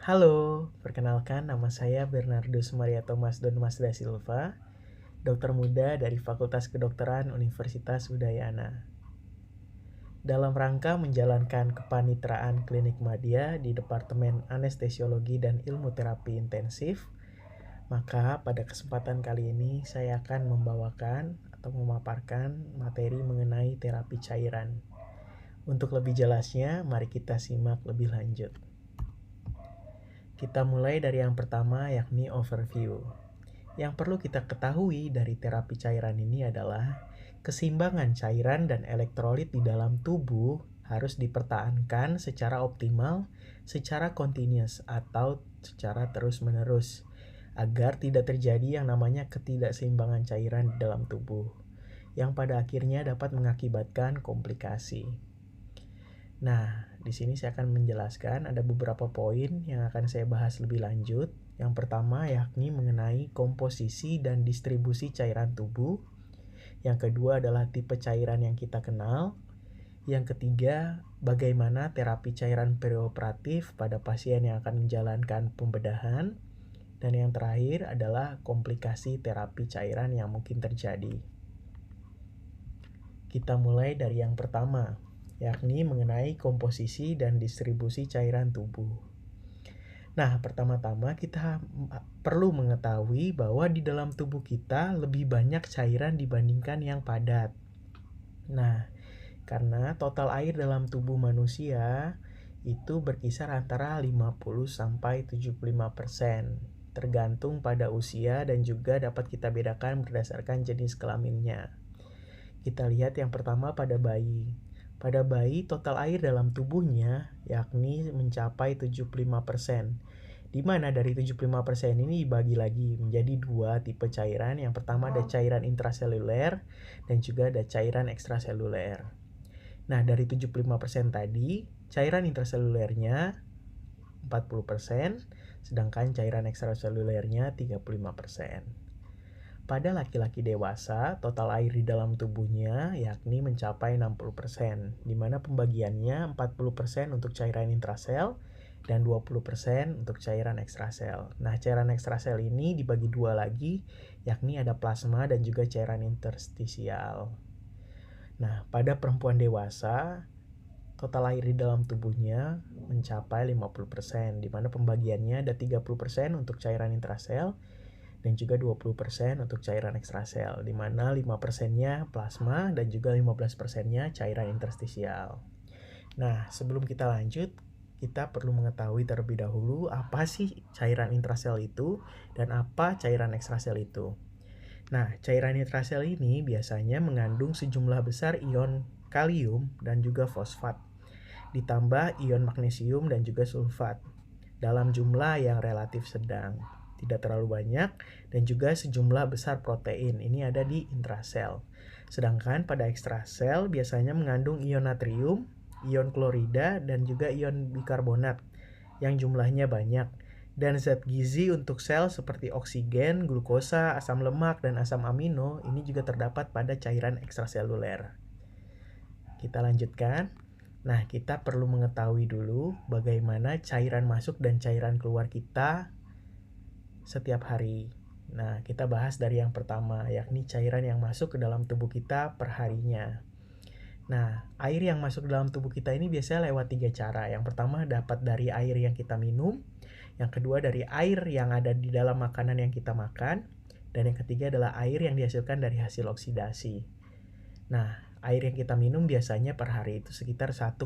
Halo, perkenalkan nama saya Bernardus Maria Thomas Don Mas da Silva, dokter muda dari Fakultas Kedokteran Universitas Udayana. Dalam rangka menjalankan kepanitraan klinik madya di Departemen Anestesiologi dan Ilmu Terapi Intensif, maka pada kesempatan kali ini saya akan membawakan atau memaparkan materi mengenai terapi cairan. Untuk lebih jelasnya, mari kita simak lebih lanjut. Kita mulai dari yang pertama, yakni overview. Yang perlu kita ketahui dari terapi cairan ini adalah keseimbangan cairan dan elektrolit di dalam tubuh harus dipertahankan secara optimal, secara continuous atau secara terus-menerus agar tidak terjadi yang namanya ketidakseimbangan cairan di dalam tubuh yang pada akhirnya dapat mengakibatkan komplikasi. Nah, di sini saya akan menjelaskan ada beberapa poin yang akan saya bahas lebih lanjut. Yang pertama yakni mengenai komposisi dan distribusi cairan tubuh. Yang kedua adalah tipe cairan yang kita kenal. Yang ketiga, bagaimana terapi cairan perioperatif pada pasien yang akan menjalankan pembedahan. Dan yang terakhir adalah komplikasi terapi cairan yang mungkin terjadi. Kita mulai dari yang pertama, yakni mengenai komposisi dan distribusi cairan tubuh. Nah, pertama-tama kita perlu mengetahui bahwa di dalam tubuh kita lebih banyak cairan dibandingkan yang padat. Nah, karena total air dalam tubuh manusia itu berkisar antara 50 sampai 75%, tergantung pada usia dan juga dapat kita bedakan berdasarkan jenis kelaminnya. Kita lihat yang pertama pada bayi. Pada bayi, total air dalam tubuhnya yakni mencapai 75%. Di mana dari 75% ini dibagi lagi menjadi dua tipe cairan. Yang pertama ada cairan intraseluler dan juga ada cairan ekstraseluler. Nah, dari 75% tadi, cairan intraselulernya 40%, sedangkan cairan ekstraselulernya 35%. Pada laki-laki dewasa, total air di dalam tubuhnya yakni mencapai 60%, di mana pembagiannya 40% untuk cairan intrasel dan 20% untuk cairan ekstrasel. Nah, cairan ekstrasel ini dibagi dua lagi, yakni ada plasma dan juga cairan interstisial. Nah, pada perempuan dewasa, total air di dalam tubuhnya mencapai 50%, di mana pembagiannya ada 30% untuk cairan intrasel dan juga 20% untuk cairan ekstrasel, di mana 5%-nya plasma dan juga 15%-nya cairan interstisial. Nah, sebelum kita lanjut, kita perlu mengetahui terlebih dahulu apa sih cairan intrasel itu dan apa cairan ekstrasel itu. Nah, cairan intrasel ini biasanya mengandung sejumlah besar ion kalium dan juga fosfat, ditambah ion magnesium dan juga sulfat dalam jumlah yang relatif sedang, tidak terlalu banyak, dan juga sejumlah besar protein. Ini ada di intrasel. Sedangkan pada ekstrasel biasanya mengandung ion natrium, ion klorida, dan juga ion bikarbonat yang jumlahnya banyak. Dan zat gizi untuk sel seperti oksigen, glukosa, asam lemak, dan asam amino ini juga terdapat pada cairan ekstraseluler. Kita lanjutkan. Nah, kita perlu mengetahui dulu bagaimana cairan masuk dan cairan keluar kita setiap hari. Nah, kita bahas dari yang pertama, yakni cairan yang masuk ke dalam tubuh kita per harinya. Nah, air yang masuk ke dalam tubuh kita ini biasanya lewat 3 cara. Yang pertama dapat dari air yang kita minum, yang kedua dari air yang ada di dalam makanan yang kita makan, dan yang ketiga adalah air yang dihasilkan dari hasil oksidasi. Nah, air yang kita minum biasanya per hari itu sekitar 1,4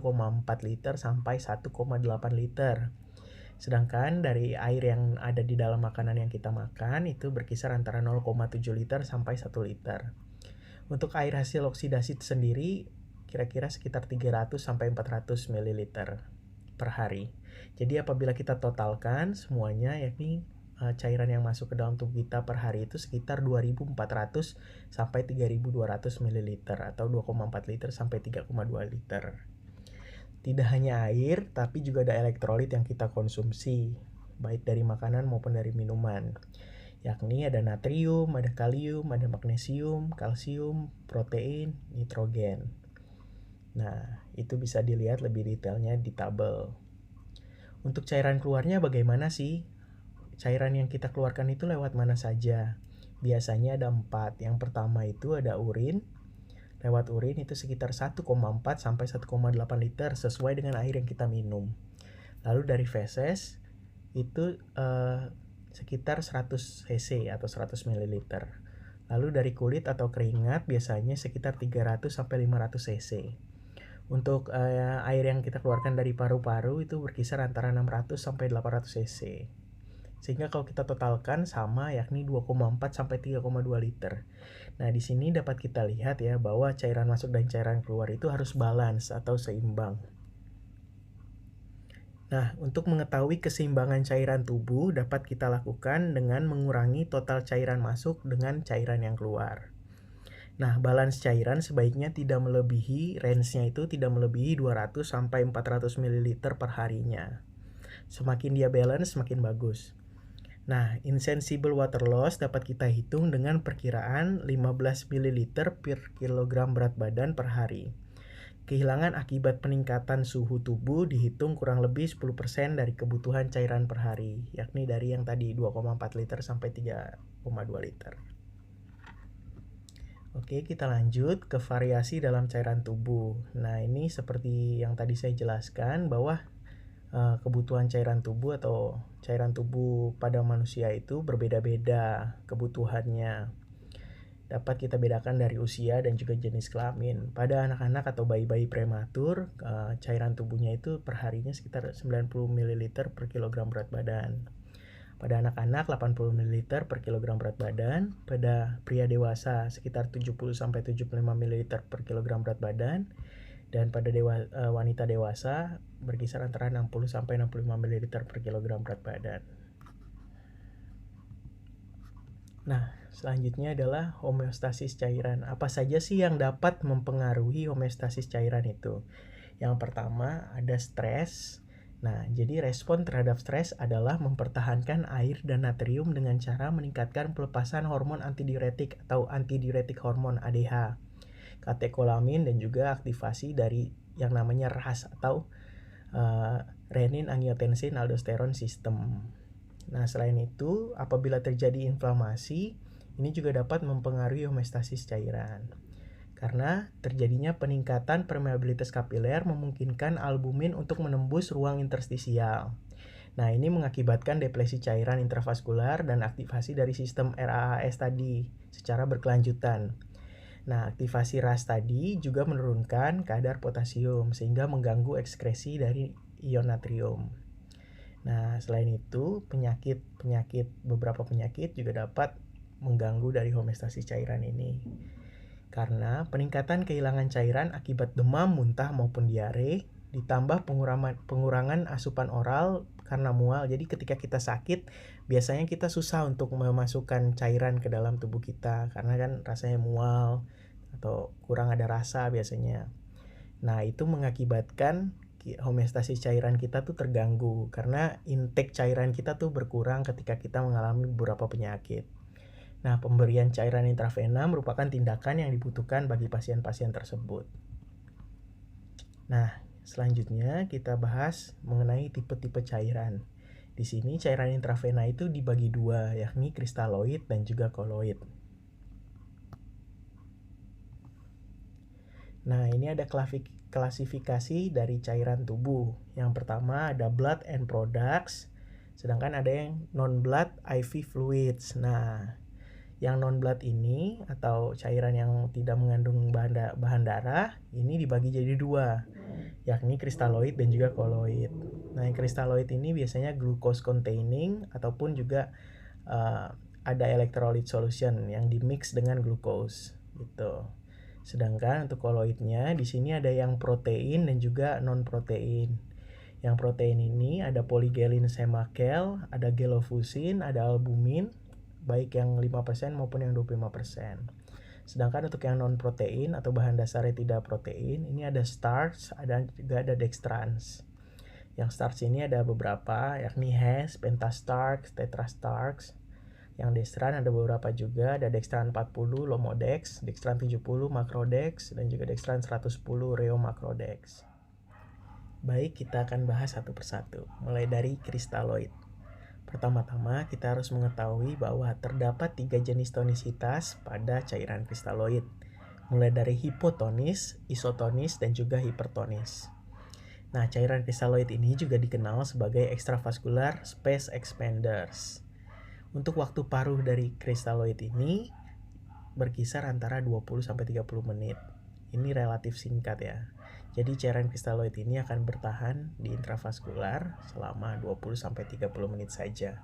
liter sampai 1,8 liter. Sedangkan dari air yang ada di dalam makanan yang kita makan itu berkisar antara 0,7 liter sampai 1 liter. Untuk air hasil oksidasi sendiri kira-kira sekitar 300 sampai 400 ml per hari. Jadi apabila kita totalkan semuanya yakni cairan yang masuk ke dalam tubuh kita per hari itu sekitar 2.400 sampai 3.200 ml atau 2,4 liter sampai 3,2 liter. Tidak hanya air, tapi juga ada elektrolit yang kita konsumsi, baik dari makanan maupun dari minuman. Yakni ada natrium, ada kalium, ada magnesium, kalsium, protein, nitrogen. Nah, itu bisa dilihat lebih detailnya di tabel. Untuk cairan keluarnya bagaimana sih? Cairan yang kita keluarkan itu lewat mana saja? Biasanya ada 4. Yang pertama itu ada urin. Lewat urin itu sekitar 1,4 sampai 1,8 liter sesuai dengan air yang kita minum. Lalu dari feses itu sekitar 100 cc atau 100 ml. Lalu dari kulit atau keringat biasanya sekitar 300 sampai 500 cc. Untuk air yang kita keluarkan dari paru-paru itu berkisar antara 600 sampai 800 cc. Sehingga kalau kita totalkan sama, yakni 2,4 sampai 3,2 liter. Nah, di sini dapat kita lihat ya bahwa cairan masuk dan cairan keluar itu harus balance atau seimbang. Nah, untuk mengetahui keseimbangan cairan tubuh dapat kita lakukan dengan mengurangi total cairan masuk dengan cairan yang keluar. Nah, balance cairan sebaiknya tidak melebihi, range-nya itu tidak melebihi 200 sampai 400 ml per harinya. Semakin dia balance, semakin bagus. Nah, insensible water loss dapat kita hitung dengan perkiraan 15 ml per kilogram berat badan per hari. Kehilangan akibat peningkatan suhu tubuh dihitung kurang lebih 10% dari kebutuhan cairan per hari, yakni dari yang tadi 2,4 liter sampai 3,2 liter. Oke, kita lanjut ke variasi dalam cairan tubuh. Nah, ini seperti yang tadi saya jelaskan bahwa kebutuhan cairan tubuh atau cairan tubuh pada manusia itu berbeda-beda kebutuhannya. Dapat kita bedakan dari usia dan juga jenis kelamin. Pada anak-anak atau bayi-bayi prematur, cairan tubuhnya itu per harinya sekitar 90 ml per kilogram berat badan. Pada anak-anak 80 ml per kilogram berat badan. Pada pria dewasa sekitar 70 sampai 75 ml per kilogram berat badan. Dan pada wanita dewasa berkisar antara 60 sampai 65 ml per kilogram berat badan. Nah, selanjutnya adalah homeostasis cairan. Apa saja sih yang dapat mempengaruhi homeostasis cairan itu? Yang pertama ada stres. Nah, jadi respon terhadap stres adalah mempertahankan air dan natrium dengan cara meningkatkan pelepasan hormon antidiuretik atau antidiuretik hormon ADH, katekolamin, dan juga aktivasi dari yang namanya RAS atau renin angiotensin aldosteron system. Nah, selain itu, apabila terjadi inflamasi, ini juga dapat mempengaruhi homeostasis cairan. Karena terjadinya peningkatan permeabilitas kapiler memungkinkan albumin untuk menembus ruang interstisial. Nah, ini mengakibatkan depresi cairan intravaskular dan aktivasi dari sistem RAAS tadi secara berkelanjutan. Nah, aktivasi RAS tadi juga menurunkan kadar potasium sehingga mengganggu ekskresi dari ion natrium. Nah, selain itu, beberapa penyakit juga dapat mengganggu dari homeostasis cairan ini. Karena peningkatan kehilangan cairan akibat demam, muntah maupun diare, ditambah pengurangan asupan oral karena mual. Jadi ketika kita sakit, biasanya kita susah untuk memasukkan cairan ke dalam tubuh kita karena kan rasanya mual atau kurang ada rasa biasanya. Nah, itu mengakibatkan homeostasis cairan kita tuh terganggu karena intake cairan kita tuh berkurang ketika kita mengalami beberapa penyakit. Nah, pemberian cairan intravena merupakan tindakan yang dibutuhkan bagi pasien-pasien tersebut. Nah, selanjutnya kita bahas mengenai tipe-tipe cairan. Di sini cairan intravena itu dibagi dua, yakni kristaloid dan juga koloid. Nah, ini ada klasifikasi dari cairan tubuh. Yang pertama ada blood and products, sedangkan ada yang non-blood IV fluids. Nah, yang non-blood ini atau cairan yang tidak mengandung bahan darah ini dibagi jadi dua, yakni kristaloid dan juga koloid. Nah, yang kristaloid ini biasanya glucose containing ataupun juga ada electrolyte solution yang dimix dengan glucose gitu. Sedangkan untuk koloidnya di sini ada yang protein dan juga non protein. Yang protein ini ada polygelin semakel, ada gelofusin, ada albumin, baik yang 5% maupun yang 25%. Sedangkan untuk yang non protein atau bahan dasarnya tidak protein, ini ada starch, juga ada dextrans. Yang starch ini ada beberapa, yakni Hes, pentastarch, tetrastarch. Yang dextran ada beberapa juga, ada dextran 40 Lomodex, dextran 70 Macrodex, dan juga dextran 110 Rheomacrodex. Baik, kita akan bahas satu persatu, mulai dari kristaloid. Pertama-tama, kita harus mengetahui bahwa terdapat 3 jenis tonisitas pada cairan kristaloid, mulai dari hipotonis, isotonis, dan juga hipertonis. Nah, cairan kristaloid ini juga dikenal sebagai extravascular space expanders. Untuk waktu paruh dari kristaloid ini berkisar antara 20-30 menit. Ini relatif singkat ya. Jadi cairan kristaloid ini akan bertahan di intravaskular selama 20-30 menit saja.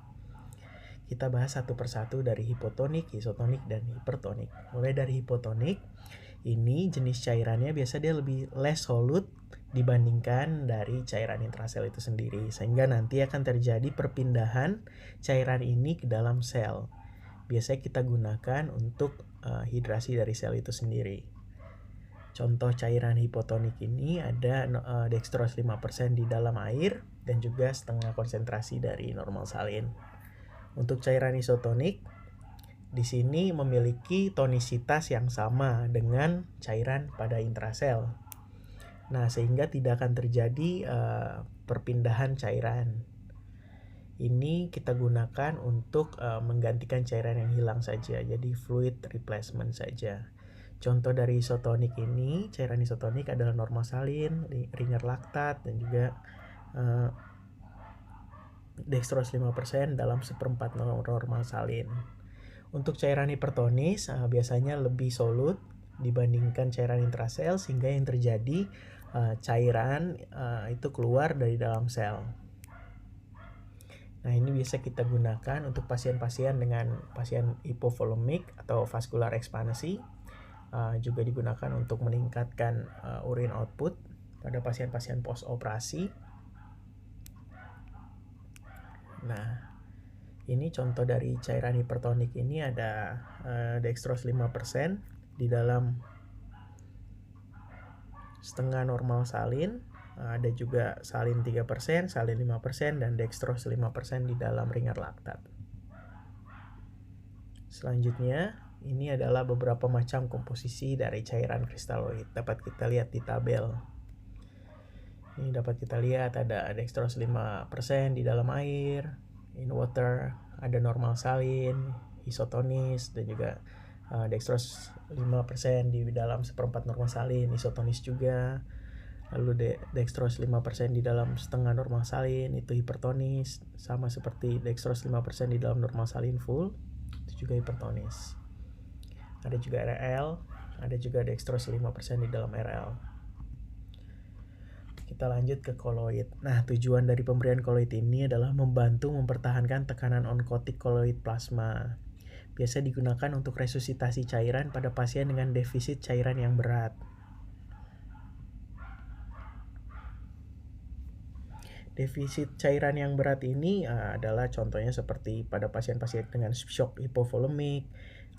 Kita bahas satu persatu dari hipotonik, isotonik, dan hipertonik. Mulai dari hipotonik, ini jenis cairannya biasa dia lebih less solute dibandingkan dari cairan intrasel itu sendiri. Sehingga nanti akan terjadi perpindahan cairan ini ke dalam sel. Biasanya kita gunakan untuk hidrasi dari sel itu sendiri. Contoh cairan hipotonik ini ada dextrose 5% di dalam air dan juga setengah konsentrasi dari normal salin. Untuk cairan isotonik, di sini memiliki tonisitas yang sama dengan cairan pada intrasel. Nah, sehingga tidak akan terjadi perpindahan cairan. Ini kita gunakan untuk menggantikan cairan yang hilang saja, jadi fluid replacement saja. Contoh dari isotonik ini, cairan isotonik adalah normal salin, ringer laktat, dan juga dextrose 5% dalam seperempat normal salin. Untuk cairan hipertonis biasanya lebih solute dibandingkan cairan intrasel, sehingga yang terjadi cairan itu keluar dari dalam sel. Nah, ini biasa kita gunakan untuk pasien-pasien dengan pasien hipovolemik atau vascular ekspansi. Juga digunakan untuk meningkatkan urine output pada pasien-pasien post operasi. Nah, ini contoh dari cairan hipertonik ini ada dextrose 5% di dalam setengah normal salin, ada juga salin 3%, salin 5%, dan dextrose 5% di dalam ringer laktat. Selanjutnya, ini adalah beberapa macam komposisi dari cairan kristaloid. Dapat kita lihat di tabel. Ini dapat kita lihat ada dextrose 5% di dalam air, in water, ada normal salin, isotonis, dan juga dextrose 5% di dalam seperempat normal salin, isotonis juga. Lalu dextrose 5% di dalam setengah normal salin, itu hipertonis, sama seperti dextrose 5% di dalam normal salin full, itu juga hipertonis. Ada juga RL, ada juga dextrose 5% di dalam RL. Kita lanjut ke koloid. Nah, tujuan dari pemberian koloid ini adalah membantu mempertahankan tekanan onkotik koloid plasma. Biasa digunakan untuk resusitasi cairan pada pasien dengan defisit cairan yang berat. Defisit cairan yang berat ini adalah contohnya seperti pada pasien-pasien dengan shock hipovolemik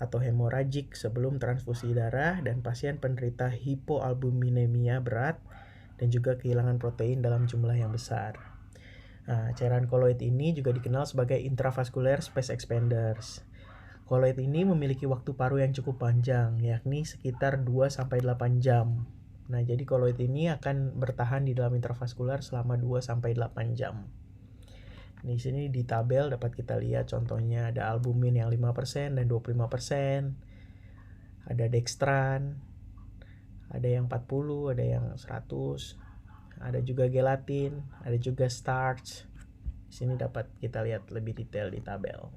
atau hemoragik sebelum transfusi darah, dan pasien penderita hipoalbuminemia berat dan juga kehilangan protein dalam jumlah yang besar. Cairan koloid ini juga dikenal sebagai intravascular space expanders. Koloid ini memiliki waktu paruh yang cukup panjang, yakni sekitar 2-8 jam. Nah, jadi koloid ini akan bertahan di dalam intravaskular selama 2-8 jam. Di sini di tabel dapat kita lihat contohnya ada albumin yang 5% dan 25%. Ada dextran, ada yang 40, ada yang 100. Ada juga gelatin, ada juga starch. Di sini dapat kita lihat lebih detail di tabel.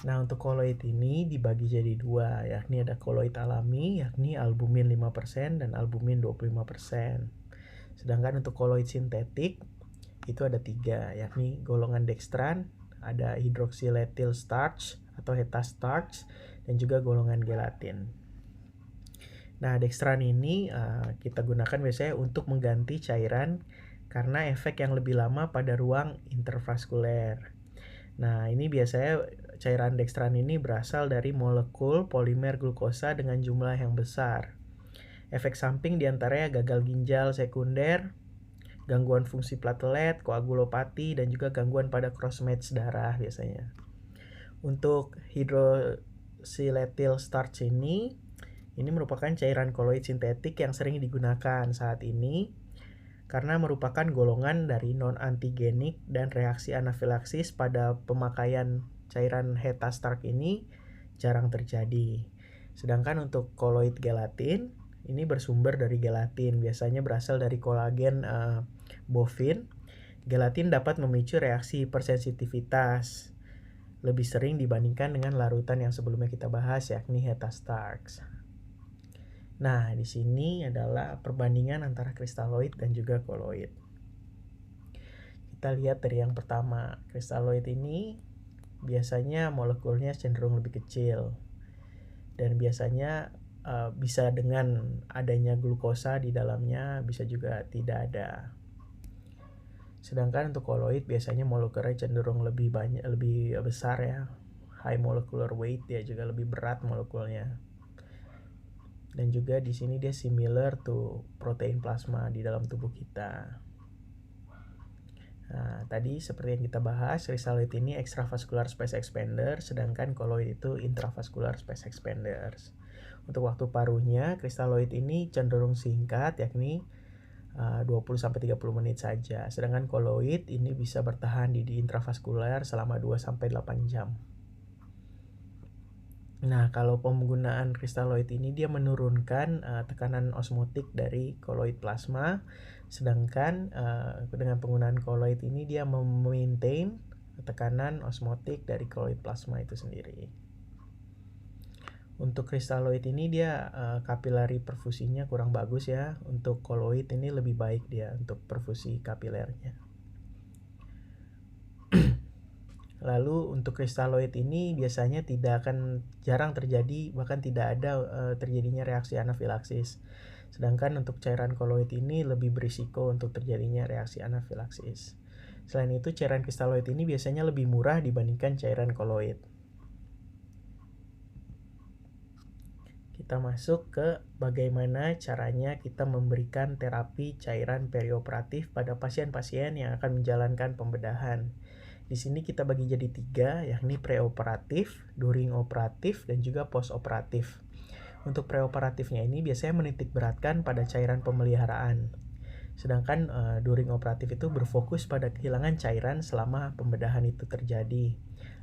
Nah, untuk koloid ini dibagi jadi dua, yakni ada koloid alami, yakni albumin 5% dan albumin 25%. Sedangkan untuk koloid sintetik, itu ada 3, yakni golongan dextran, ada hydroxylethyl starch atau heta starch, dan juga golongan gelatin. Nah, dextran ini kita gunakan biasanya untuk mengganti cairan karena efek yang lebih lama pada ruang intervaskuler. Nah, ini biasanya cairan dextran ini berasal dari molekul polimer glukosa dengan jumlah yang besar. Efek samping diantaranya gagal ginjal sekunder, gangguan fungsi platelet, koagulopati, dan juga gangguan pada cross-match darah biasanya. Untuk hydroxylethyl starch ini merupakan cairan koloid sintetik yang sering digunakan saat ini karena merupakan golongan dari non-antigenik dan reaksi anafilaksis pada pemakaian cairan Heta Stark ini jarang terjadi. Sedangkan untuk koloid gelatin ini bersumber dari gelatin, biasanya berasal dari kolagen bovin. Gelatin dapat memicu reaksi hipersensitivitas lebih sering dibandingkan dengan larutan yang sebelumnya kita bahas, yakni Heta Starks. Nah, di sini adalah perbandingan antara kristaloid dan juga koloid. Kita lihat dari yang pertama, kristaloid ini biasanya molekulnya cenderung lebih kecil dan biasanya bisa dengan adanya glukosa di dalamnya, bisa juga tidak ada. Sedangkan untuk koloid biasanya molekulnya cenderung lebih banyak, lebih besar ya, high molecular weight, dia juga lebih berat molekulnya. Dan juga di sini dia similar to protein plasma di dalam tubuh kita. Nah, tadi seperti yang kita bahas, kristaloid ini extravascular space expander, sedangkan koloid itu intravascular space expanders. Untuk waktu paruhnya, kristaloid ini cenderung singkat, yakni 20-30 menit saja. Sedangkan koloid ini bisa bertahan di intravaskular selama 2-8 jam. Nah, kalau penggunaan kristaloid ini dia menurunkan tekanan osmotik dari koloid plasma, sedangkan dengan penggunaan koloid ini dia memaintain tekanan osmotik dari koloid plasma itu sendiri. Untuk kristaloid ini dia kapilari perfusinya kurang bagus ya. Untuk koloid ini lebih baik dia untuk perfusi kapilernya. Lalu untuk kristaloid ini biasanya jarang terjadi, bahkan tidak ada terjadinya reaksi anafilaksis. Sedangkan untuk cairan koloid ini lebih berisiko untuk terjadinya reaksi anafilaksis. Selain itu, cairan kristaloid ini biasanya lebih murah dibandingkan cairan koloid. Kita masuk ke bagaimana caranya kita memberikan terapi cairan perioperatif pada pasien-pasien yang akan menjalankan pembedahan. Di sini kita bagi jadi 3, yakni preoperatif, during operatif, dan juga postoperatif. Untuk preoperatifnya ini biasanya menitik beratkan pada cairan pemeliharaan. Sedangkan during operatif itu berfokus pada kehilangan cairan selama pembedahan itu terjadi.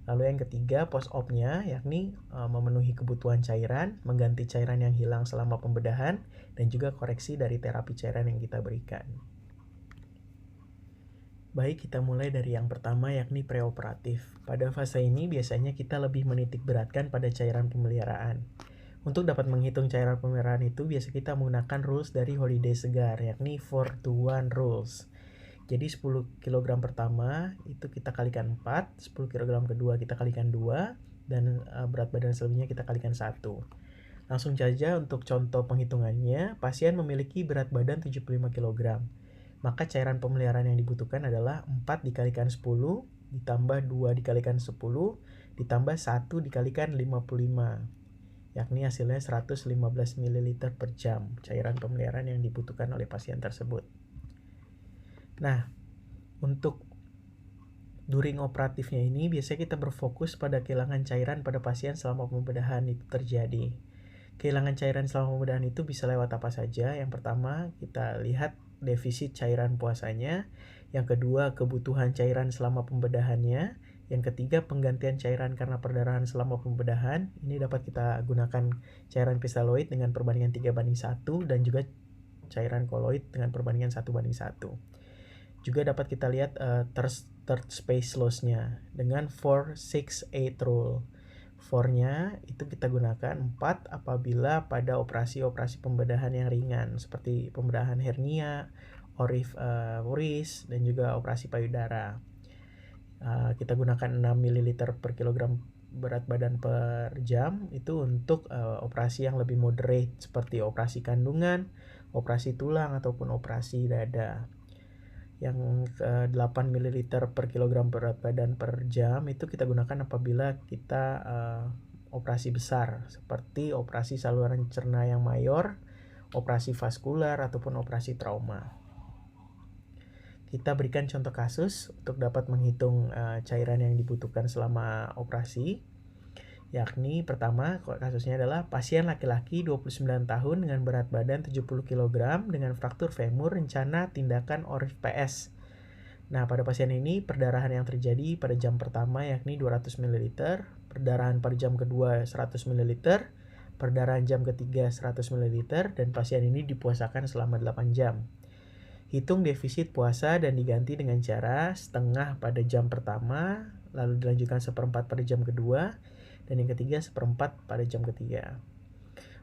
Lalu yang ketiga, post-op-nya, yakni memenuhi kebutuhan cairan, mengganti cairan yang hilang selama pembedahan, dan juga koreksi dari terapi cairan yang kita berikan. Baik, kita mulai dari yang pertama, yakni preoperatif. Pada fase ini biasanya kita lebih menitik beratkan pada cairan pemeliharaan. Untuk dapat menghitung cairan pemeliharaan itu, biasa kita menggunakan rules dari Holiday Segar, yakni 4-to-1 rules. Jadi 10 kg pertama itu kita kalikan 4, 10 kg kedua kita kalikan 2, dan berat badan selebihnya kita kalikan 1. Langsung saja untuk contoh penghitungannya, pasien memiliki berat badan 75 kg. Maka cairan pemeliharaan yang dibutuhkan adalah 4 dikalikan 10, ditambah 2 dikalikan 10, ditambah 1 dikalikan 55. Yakni hasilnya 115 ml per jam cairan pemeliharaan yang dibutuhkan oleh pasien tersebut. Nah, untuk during operatifnya ini biasanya kita berfokus pada kehilangan cairan pada pasien selama pembedahan itu terjadi. Kehilangan cairan selama pembedahan itu bisa lewat apa saja. Yang pertama, kita lihat defisit cairan puasanya. Yang kedua, kebutuhan cairan selama pembedahannya. Yang ketiga, penggantian cairan karena perdarahan selama pembedahan. Ini dapat kita gunakan cairan kristaloid dengan perbandingan 3:1 dan juga cairan koloid dengan perbandingan 1:1. Juga dapat kita lihat third space loss-nya dengan 4-6-8 rule. 4-nya itu kita gunakan 4 apabila pada operasi-operasi pembedahan yang ringan seperti pembedahan hernia, oris, dan juga operasi payudara. Kita gunakan 6 ml per kilogram berat badan per jam itu untuk operasi yang lebih moderate seperti operasi kandungan, operasi tulang, ataupun operasi dada. Yang 8 ml per kilogram berat badan per jam itu kita gunakan apabila kita operasi besar seperti operasi saluran cerna yang mayor, operasi vaskular, ataupun operasi trauma. Kita berikan contoh kasus untuk dapat menghitung cairan yang dibutuhkan selama operasi. Yakni pertama kasusnya adalah pasien laki-laki 29 tahun dengan berat badan 70 kg dengan fraktur femur rencana tindakan ORIF-PS. Nah, pada pasien ini perdarahan yang terjadi pada jam pertama yakni 200 ml, perdarahan pada jam kedua 100 ml, perdarahan jam ketiga 100 ml, dan pasien ini dipuasakan selama 8 jam. Hitung defisit puasa dan diganti dengan cara setengah pada jam pertama, lalu dilanjutkan seperempat pada jam kedua, dan yang ketiga seperempat pada jam ketiga.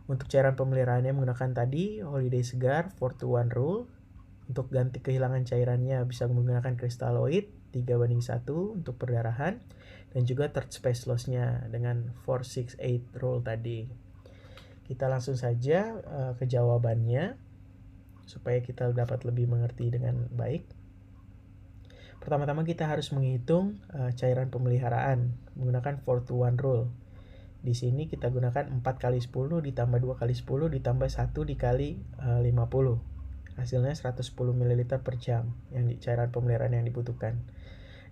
Untuk cairan pemeliharaannya menggunakan tadi Holiday Segar 4-to-1 rule. Untuk ganti kehilangan cairannya bisa menggunakan kristaloid 3:1 untuk perdarahan, dan juga third space loss-nya dengan 4-6-8 rule tadi. Kita langsung saja ke jawabannya supaya kita dapat lebih mengerti dengan baik. Pertama-tama kita harus menghitung cairan pemeliharaan menggunakan 4-to-1 rule. Di sini kita gunakan 4 kali 10 ditambah 2 kali 10 ditambah 1 dikali 50. Hasilnya 110 ml per jam yang cairan pemeliharaan yang dibutuhkan.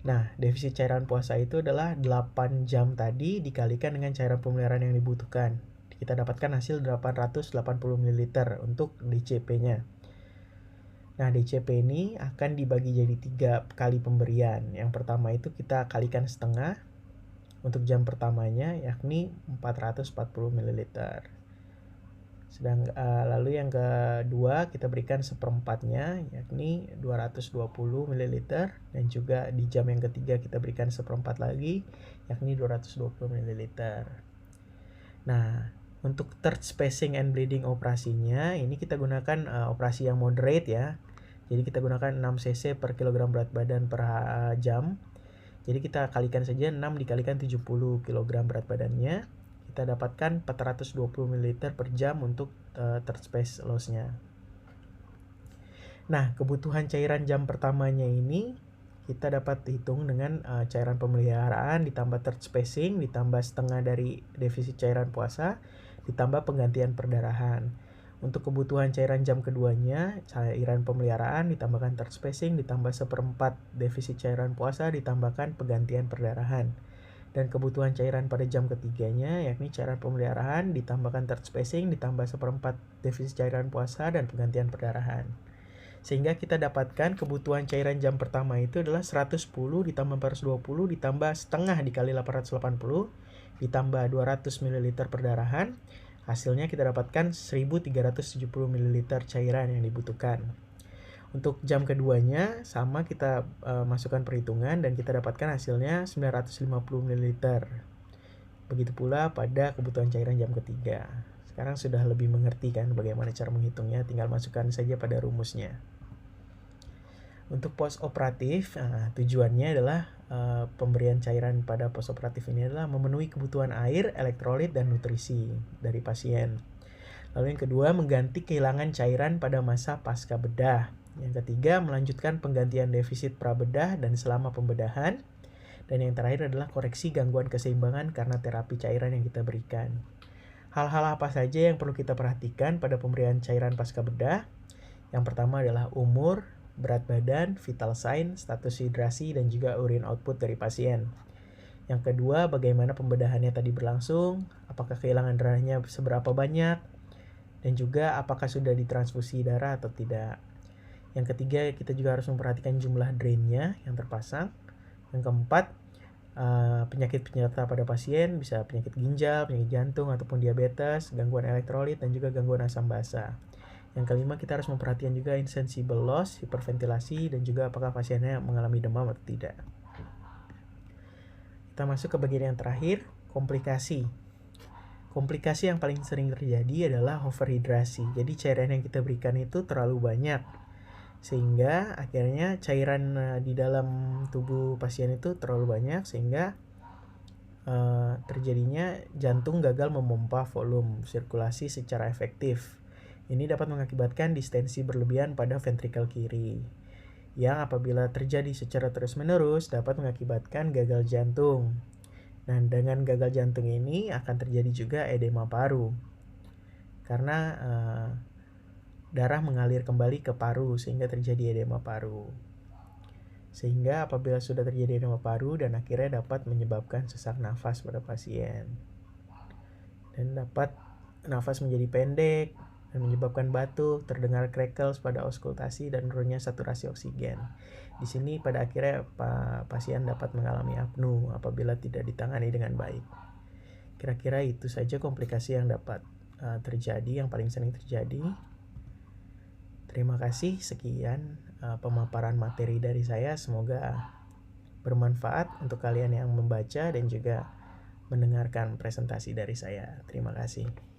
Nah, defisit cairan puasa itu adalah 8 jam tadi dikalikan dengan cairan pemeliharaan yang dibutuhkan. Kita dapatkan hasil 880 ml untuk DCP-nya. Nah, DCP ini akan dibagi jadi 3 kali pemberian. Yang pertama itu kita kalikan setengah untuk jam pertamanya, yakni 440 ml. Lalu yang kedua kita berikan seperempatnya, yakni 220 ml. Dan juga di jam yang ketiga kita berikan seperempat lagi, yakni 220 ml. Nah, untuk third spacing and bleeding operasinya, ini kita gunakan operasi yang moderate ya. Jadi kita gunakan 6 cc per kilogram berat badan per jam. Jadi kita kalikan saja 6 dikalikan 70 kg berat badannya. Kita dapatkan 420 ml per jam untuk third space loss-nya. Nah, kebutuhan cairan jam pertamanya ini kita dapat hitung dengan cairan pemeliharaan ditambah third spacing ditambah setengah dari defisit cairan puasa ditambah penggantian perdarahan. Untuk kebutuhan cairan jam keduanya, cairan pemeliharaan ditambahkan third spacing ditambah seperempat defisit cairan puasa ditambahkan penggantian perdarahan. Dan kebutuhan cairan pada jam ketiganya, yakni cairan pemeliharaan ditambahkan third spacing ditambah seperempat defisit cairan puasa dan penggantian perdarahan. Sehingga kita dapatkan kebutuhan cairan jam pertama itu adalah 110 ditambah 420 ditambah setengah dikali 880 ditambah 200 ml perdarahan. Hasilnya kita dapatkan 1370 ml cairan yang dibutuhkan. Untuk jam keduanya sama kita masukkan perhitungan dan kita dapatkan hasilnya 950 ml. Begitu pula pada kebutuhan cairan jam ketiga. Sekarang sudah lebih mengerti kan bagaimana cara menghitungnya, tinggal masukkan saja pada rumusnya. Untuk post operatif, tujuannya adalah pemberian cairan pada post operatif ini adalah memenuhi kebutuhan air, elektrolit, dan nutrisi dari pasien. Lalu yang kedua, mengganti kehilangan cairan pada masa pasca bedah. Yang ketiga, melanjutkan penggantian defisit prabedah dan selama pembedahan. Dan yang terakhir adalah koreksi gangguan keseimbangan karena terapi cairan yang kita berikan. Hal-hal apa saja yang perlu kita perhatikan pada pemberian cairan pasca bedah? Yang pertama adalah umur, berat badan, vital sign, status hidrasi, dan juga urine output dari pasien. Yang kedua, bagaimana pembedahannya tadi berlangsung, apakah kehilangan darahnya seberapa banyak, dan juga apakah sudah ditransfusi darah atau tidak. Yang ketiga, kita juga harus memperhatikan jumlah drainnya yang terpasang. Yang keempat, penyakit penyerta pada pasien, bisa penyakit ginjal, penyakit jantung, ataupun diabetes, gangguan elektrolit, dan juga gangguan asam basa. Yang kelima, kita harus memperhatikan juga insensible loss, hiperventilasi, dan juga apakah pasiennya mengalami demam atau tidak. Kita masuk ke bagian yang terakhir, komplikasi. Komplikasi yang paling sering terjadi adalah overhidrasi. Jadi cairan yang kita berikan itu terlalu banyak, sehingga akhirnya cairan di dalam tubuh pasien itu terlalu banyak, sehingga terjadinya jantung gagal memompa volume sirkulasi secara efektif. Ini dapat mengakibatkan distensi berlebihan pada ventrikel kiri, yang apabila terjadi secara terus-menerus dapat mengakibatkan gagal jantung. Nah, dengan gagal jantung ini akan terjadi juga edema paru, karena darah mengalir kembali ke paru sehingga terjadi edema paru. Sehingga apabila sudah terjadi edema paru dan akhirnya dapat menyebabkan sesak nafas pada pasien. dan dapat nafas menjadi pendek dan menyebabkan batuk, terdengar crackles pada auskultasi dan menurunnya saturasi oksigen. Di sini pada akhirnya pasien dapat mengalami apnu apabila tidak ditangani dengan baik. Kira-kira itu saja komplikasi yang dapat terjadi, yang paling sering terjadi. Terima kasih, sekian pemaparan materi dari saya. Semoga bermanfaat untuk kalian yang membaca dan juga mendengarkan presentasi dari saya. Terima kasih.